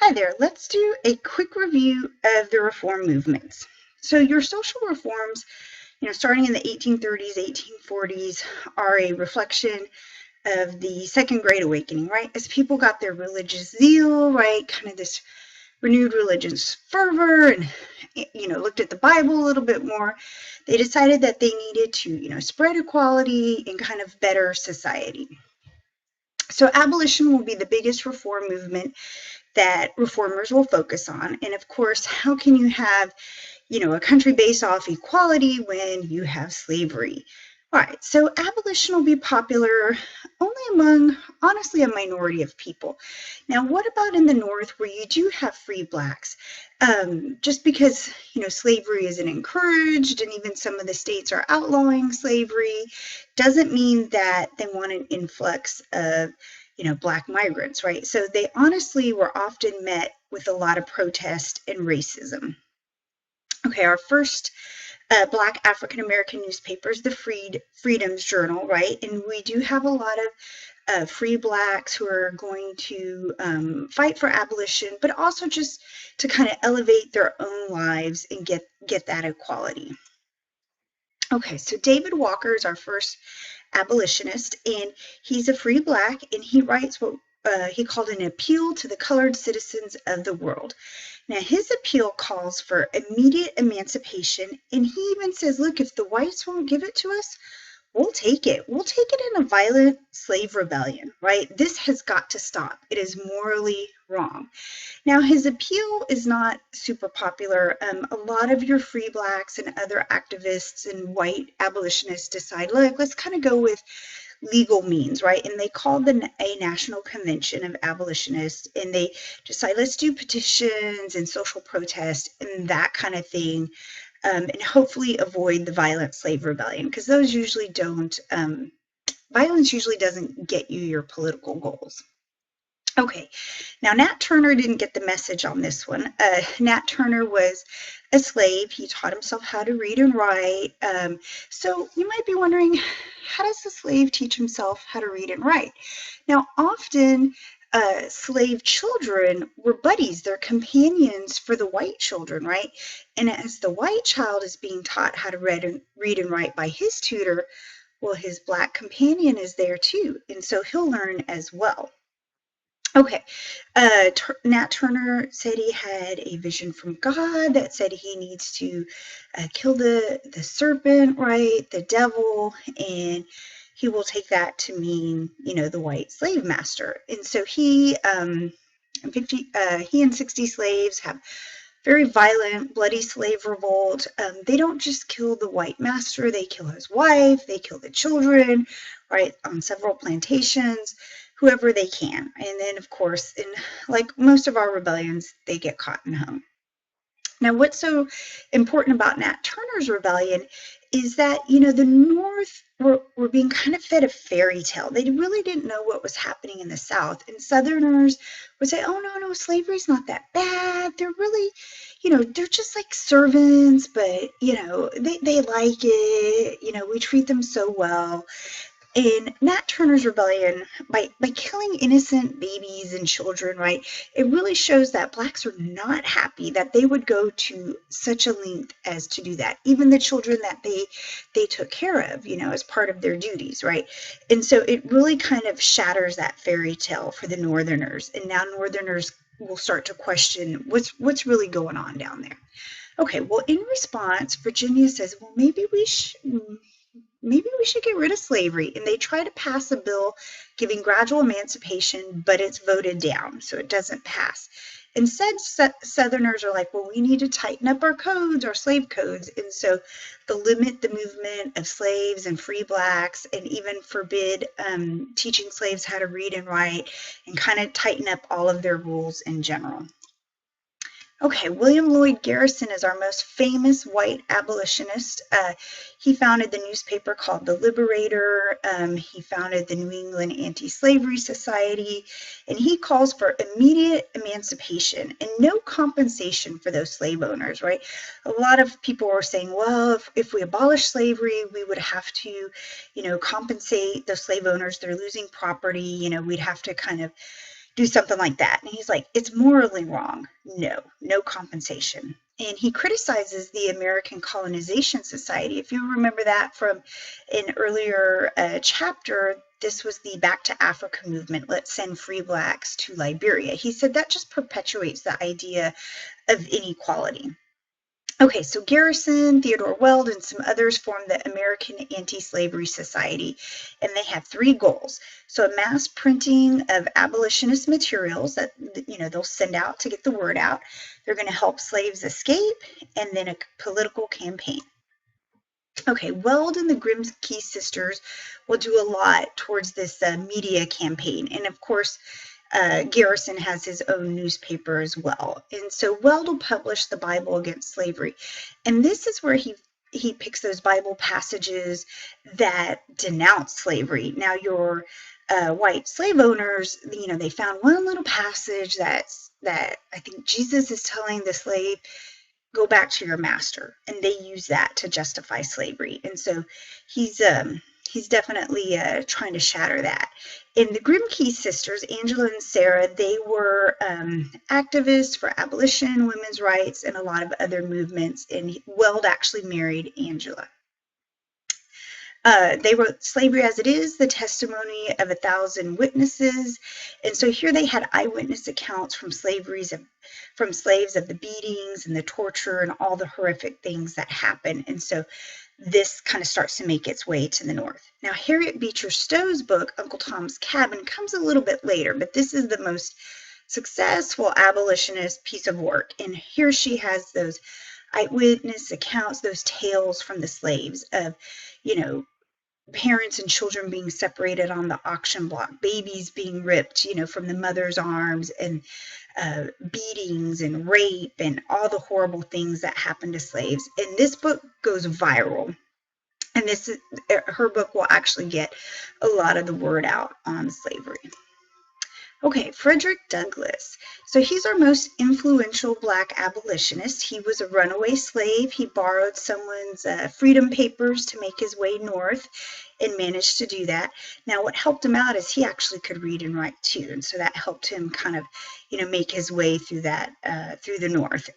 Hi there. Let's do a quick review of the reform movements. So your social reforms, starting in the 1830s, 1840s, are a reflection of the Second Great Awakening, right? As people got their religious zeal, right? Kind of this renewed religious fervor and, looked at the Bible a little bit more. They decided that they needed to, spread equality and kind of better society. So abolition will be the biggest reform movement that reformers will focus on. And of course, how can you have, a country based off equality when you have slavery? All right, so abolition will be popular only among, honestly, a minority of people. Now, what about in the North where you do have free blacks? Just because, slavery isn't encouraged and even some of the states are outlawing slavery doesn't mean that they want an influx of black migrants, right? So they honestly were often met with a lot of protest and racism. Okay, our first black African American newspapers, the Freedom's Journal, right? And we do have a lot of free blacks who are going to fight for abolition, but also just to kind of elevate their own lives and get that equality. Okay, so David Walker is our first abolitionist, and he's a free black, and he writes what he called an appeal to the colored citizens of the world. Now, his appeal calls for immediate emancipation, and he even says, look, if the whites won't give it to us, we'll take it. We'll take it in a violent slave rebellion, right? This has got to stop. It is morally wrong. Now, his appeal is not super popular. A lot of your free blacks and other activists and white abolitionists decide, look, let's kind of go with legal means, right? And they called a national convention of abolitionists, and they decide, let's do petitions and social protest and that kind of thing, and hopefully avoid the violent slave rebellion, because those usually don't, violence usually doesn't get you your political goals. Okay, now Nat Turner didn't get the message on this one. Nat Turner was a slave. He taught himself how to read and write. So you might be wondering, how does a slave teach himself how to read and write? Now, often slave children were buddies, they're companions for the white children, right? And as the white child is being taught how to read and write by his tutor, well, his black companion is there too, and so he'll learn as well. Okay, Nat Turner said he had a vision from God that said he needs to kill the serpent, right, the devil, and he will take that to mean, the white slave master. And so he and 60 slaves have very violent, bloody slave revolt. They don't just kill the white master, they kill his wife, they kill the children, right, on several plantations, whoever they can. And then, of course, in like most of our rebellions, they get caught and hung. Now, what's so important about Nat Turner's rebellion is that, the North were being kind of fed a fairy tale. They really didn't know what was happening in the South. And Southerners would say, oh, no, slavery's not that bad. They're really, they're just like servants, but, they like it. We treat them so well. In Nat Turner's rebellion, by killing innocent babies and children, right, it really shows that blacks are not happy that they would go to such a length as to do that. Even the children that they took care of, as part of their duties, right? And so it really kind of shatters that fairy tale for the Northerners. And now Northerners will start to question what's really going on down there. Okay, well, in response, Virginia says, well, maybe we should get rid of slavery. And they try to pass a bill giving gradual emancipation, but it's voted down, so it doesn't pass. Instead, Southerners are like, well, we need to tighten up our codes, our slave codes. And so they'll limit the movement of slaves and free blacks and even forbid teaching slaves how to read and write and kind of tighten up all of their rules in general. Okay, William Lloyd Garrison is our most famous white abolitionist. He founded the newspaper called The Liberator. He founded the New England Anti-Slavery Society, and he calls for immediate emancipation and no compensation for those slave owners, right? A lot of people were saying, well, if we abolish slavery, we would have to, compensate those slave owners. They're losing property. We'd have to kind of do something like that. And he's like, it's morally wrong. No, no compensation. And he criticizes the American Colonization Society. If you remember that from an earlier chapter, this was the Back to Africa movement. Let's send free blacks to Liberia. He said that just perpetuates the idea of inequality. Okay, so Garrison, Theodore Weld, and some others formed the American Anti-Slavery Society, and they have three goals. So a mass printing of abolitionist materials that they'll send out to get the word out. They're going to help slaves escape, and then a political campaign. Okay, Weld and the Grimke sisters will do a lot towards this media campaign, and of course, Garrison has his own newspaper as well. And so Weld will publish the Bible against slavery. And this is where he picks those Bible passages that denounce slavery. Now, your white slave owners, they found one little passage that I think Jesus is telling the slave, go back to your master, and they use that to justify slavery. And so he's definitely trying to shatter that. And the Grimke sisters, Angela and Sarah, they were activists for abolition, women's rights, and a lot of other movements. And Weld actually married Angela. They wrote Slavery as It Is, the testimony of 1,000 witnesses. And so here they had eyewitness accounts from slaves of the beatings and the torture and all the horrific things that happened. And so this kind of starts to make its way to the North. Now, Harriet Beecher Stowe's book, Uncle Tom's Cabin, comes a little bit later, but this is the most successful abolitionist piece of work. And here she has those eyewitness accounts, those tales from the slaves of, parents and children being separated on the auction block, babies being ripped, from the mother's arms, and beatings and rape and all the horrible things that happen to slaves. And this book goes viral. And her book will actually get a lot of the word out on slavery. Okay, Frederick Douglass. So he's our most influential Black abolitionist. He was a runaway slave. He borrowed someone's freedom papers to make his way north and managed to do that. Now, what helped him out is he actually could read and write too, and so that helped him kind of, make his way through that, through the North.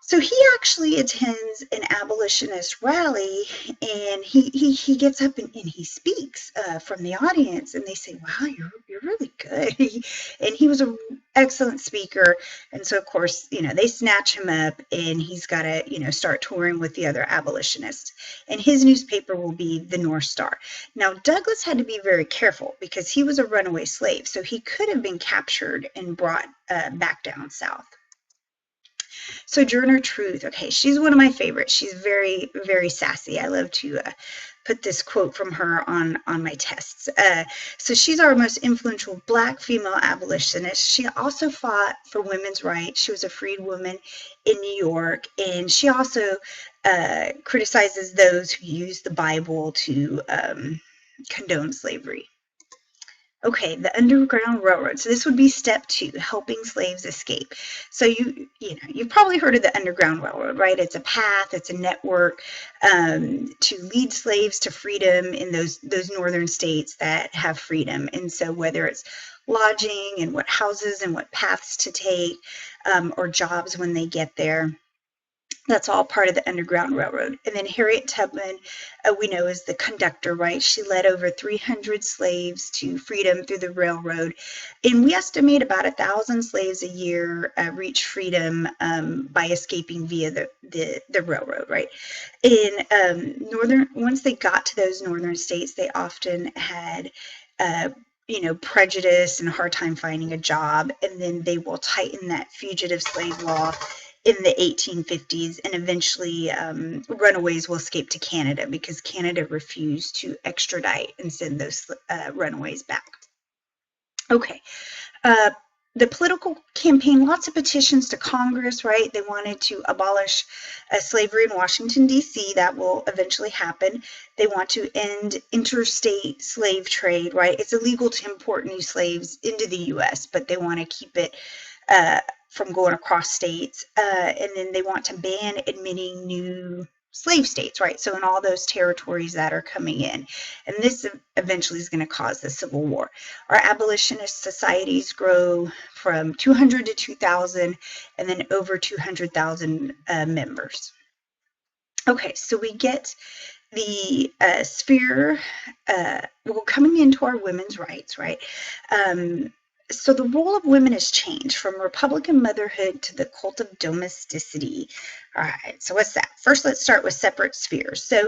So he actually attends an abolitionist rally, and he gets up and he speaks from the audience, and they say, "Wow, you're really good." And he was an excellent speaker, and so of course, they snatch him up, and he's got to start touring with the other abolitionists, and his newspaper will be the North Star. Now, Douglass had to be very careful because he was a runaway slave, so he could have been captured and brought back down south. Sojourner Truth. Okay, she's one of my favorites. She's very, very sassy. I love to put this quote from her on my tests. So she's our most influential Black female abolitionist. She also fought for women's rights. She was a freed woman in New York, and she also criticizes those who use the Bible to condone slavery. Okay, the Underground Railroad. So this would be step 2, helping slaves escape. So you've probably heard of the Underground Railroad, right? It's a path, it's a network to lead slaves to freedom in those northern states that have freedom. And so whether it's lodging and what houses and what paths to take, or jobs when they get there, that's all part of the Underground Railroad. And then Harriet Tubman, we know, is the conductor, right? She led over 300 slaves to freedom through the railroad. And we estimate about 1,000 slaves a year reach freedom by escaping via the railroad, right? And once they got to those northern states, they often had prejudice and a hard time finding a job. And then they will tighten that fugitive slave law in the 1850s, and eventually runaways will escape to Canada because Canada refused to extradite and send those runaways back. Okay, the political campaign, lots of petitions to Congress, right? They wanted to abolish slavery in Washington, D.C. That will eventually happen. They want to end interstate slave trade, right? It's illegal to import new slaves into the U.S., but they want to keep it from going across states, and then they want to ban admitting new slave states, right? So in all those territories that are coming in. And this eventually is going to cause the Civil War. Our abolitionist societies grow from 200 to 2,000 and then over 200,000 members. Okay, so we get the sphere, well, coming into our women's rights, right? So the role of women has changed from Republican motherhood to the cult of domesticity. All right, so what's that? First, let's start with separate spheres. So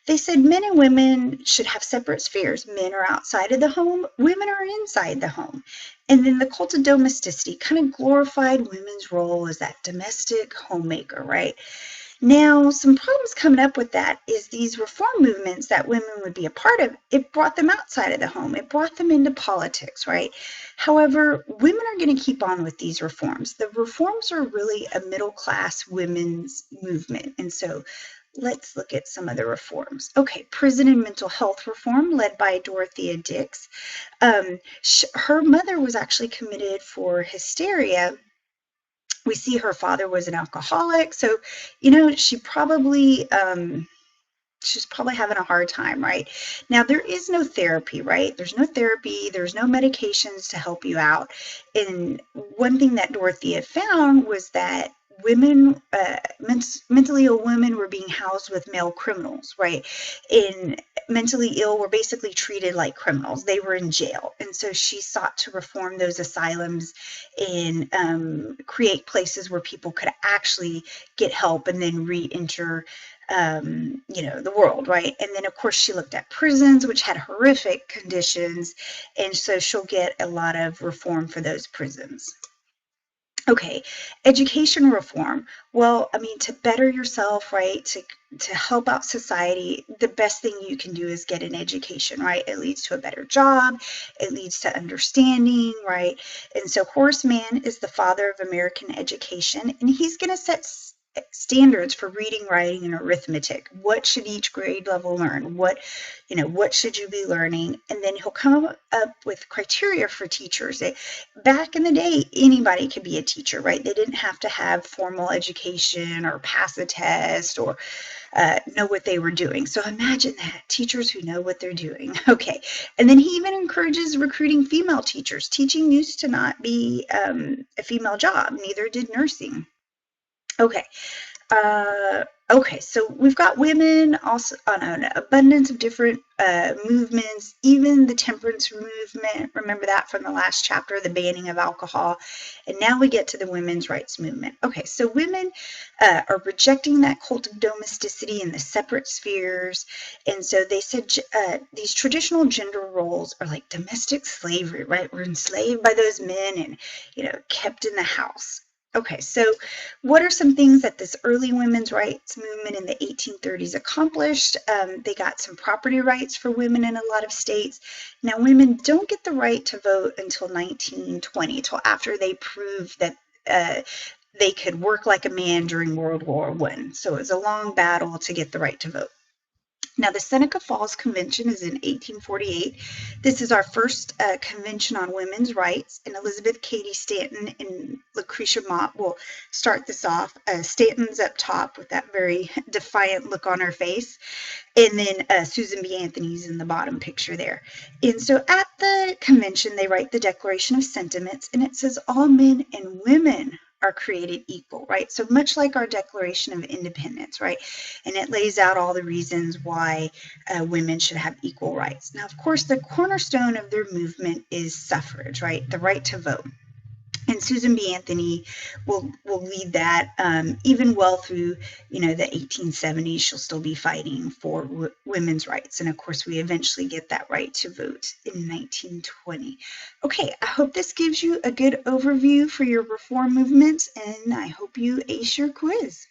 they said men and women should have separate spheres. Men are outside of the home, women are inside the home. And then the cult of domesticity kind of glorified women's role as that domestic homemaker, right? Now, some problems coming up with that is these reform movements that women would be a part of, it brought them outside of the home. It brought them into politics, right? However, women are going to keep on with these reforms. The reforms are really a middle-class women's movement. And so let's look at some of the reforms. Okay, prison and mental health reform led by Dorothea Dix. Her mother was actually committed for hysteria. We see her father was an alcoholic, so she's probably having a hard time, right? Now, there is no therapy, right? There's no therapy, there's no medications to help you out. And one thing that Dorothea found was that women, mentally ill women were being housed with male criminals, right? And mentally ill were basically treated like criminals. They were in jail. And so she sought to reform those asylums and create places where people could actually get help and then re-enter the world, right? And then of course she looked at prisons, which had horrific conditions, and so she'll get a lot of reform for those prisons. Okay, education reform. Well, I mean, to better yourself, right? To help out society, the best thing you can do is get an education, right? It leads to a better job. It leads to understanding, right? And so Horace Mann is the father of American education, and he's going to set standards for reading, writing, and arithmetic. What should each grade level learn? What should you be learning? And then he'll come up with criteria for teachers. Back in the day, anybody could be a teacher, right? They didn't have to have formal education or pass a test or know what they were doing. So imagine that, teachers who know what they're doing. Okay, and then he even encourages recruiting female teachers. Teaching used to not be a female job, neither did nursing. Okay. Okay, so we've got women also on an abundance of different movements, even the temperance movement. Remember that from the last chapter, the banning of alcohol. And now we get to the women's rights movement. Okay, so women are rejecting that cult of domesticity in the separate spheres. And so they said these traditional gender roles are like domestic slavery, right? We're enslaved by those men and, kept in the house. Okay, so what are some things that this early women's rights movement in the 1830s accomplished? They got some property rights for women in a lot of states. Now, women don't get the right to vote until 1920, until after they proved that they could work like a man during World War I. So it was a long battle to get the right to vote. Now, the Seneca Falls Convention is in 1848. This is our first convention on women's rights, and Elizabeth Cady Stanton and Lucretia Mott will start this off. Stanton's up top with that very defiant look on her face, and then Susan B. Anthony's in the bottom picture there. And so at the convention, they write the Declaration of Sentiments, and it says all men and women are created equal, right? So much like our Declaration of Independence, right? And it lays out all the reasons why women should have equal rights. Now, of course, the cornerstone of their movement is suffrage, right? The right to vote. And Susan B. Anthony will lead that even well through, the 1870s. She'll still be fighting for women's rights. And of course, we eventually get that right to vote in 1920. Okay, I hope this gives you a good overview for your reform movements, and I hope you ace your quiz.